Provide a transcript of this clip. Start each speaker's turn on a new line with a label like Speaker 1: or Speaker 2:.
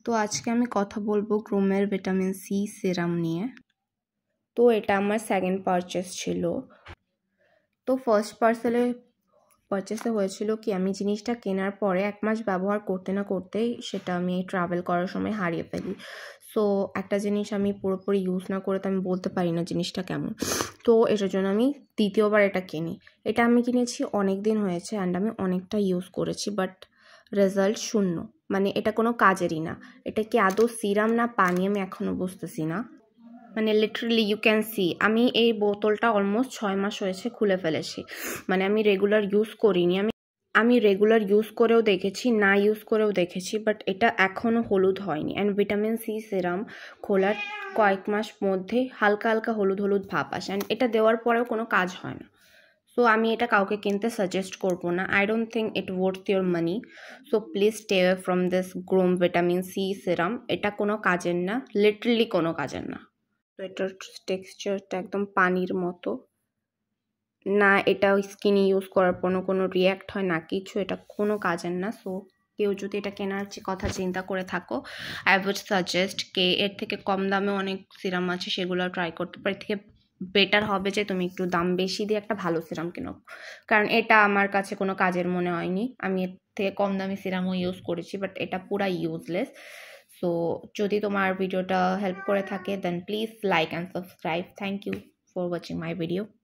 Speaker 1: তো আজকে আমি কথা বলবো গ্রোমের ভিটামিন সি সিরাম নিয়ে। তো এটা আমার সেকেন্ড পারচেস ছিল। তো ফার্স্ট পারচেসে হয়েছিল কি, আমি জিনিসটা কেনার পরে 1 মাস ব্যবহার করতে না করতেই সেটা আমি ট্রাভেল করার সময় হারিয়ে ফেলি। সো একটা জিনিস আমি পুরোপুরি ইউজ না করে তো আমি বলতে পারি না জিনিসটা কেমন। তো এটার জন্য আমি দ্বিতীয়বার এটা কিনি। এটা আমি কিনেছি অনেক দিন হয়েছে অ্যান্ড আমি অনেকটা ইউজ করেছি, বাট রেজাল্ট শূন্য। মানে এটা কোনো কাজেরই না। এটা কি আদৌ সিরাম না পানি আমি এখনও বুঝতেছি না। মানে লিটারালি ইউ ক্যান সি, আমি এই বোতলটা অলমোস্ট 6 মাস হয়েছে খুলে ফেলেছি। মানে আমি রেগুলার ইউজ করিনি, আমি রেগুলার ইউজ করেও দেখেছি, না ইউজ করেও দেখেছি, বাট এটা এখনও হলুদ হয়নি। অ্যান্ড ভিটামিন সি সিরাম খোলার কয়েক মাস মধ্যে হালকা হালকা হলুদ হলুদ ভাব আসে, অ্যান্ড এটা দেওয়ার পরেও কোনো কাজ হয় না। সো আমি এটা কাউকে কিনতে সাজেস্ট করবো না। I don't think it worth your money. So please stay away from this Grom vitamin C serum. এটা কোনো কাজের না, লিটারালি কোনো কাজের না। তো এটার টেক্সচারটা একদম পানির মতো না, এটা স্কিনে ইউজ করার পর কোনো রিয়্যাক্ট হয় না কিছু, এটা কোনো কাজের না। সো কেউ যদি এটা কেনার কথা চিন্তা করে থাকো, আই উড সাজেস্ট এর থেকে কম দামে অনেক সিরাম আছে, সেগুলো ট্রাই করতে পারি। থেকে বেটার হবে যে তুমি একটু দাম বেশি দিয়ে একটা ভালো সিরাম কেনো, কারণ এটা আমার কাছে কোনো কাজের মনে হয়নি। আমি এর থেকে কম দামি সিরামও ইউজ করেছি, বাট এটা পুরা ইউজলেস। সো যদি তোমার ভিডিওটা হেল্প করে থাকে then please like and subscribe. Thank you for watching my video.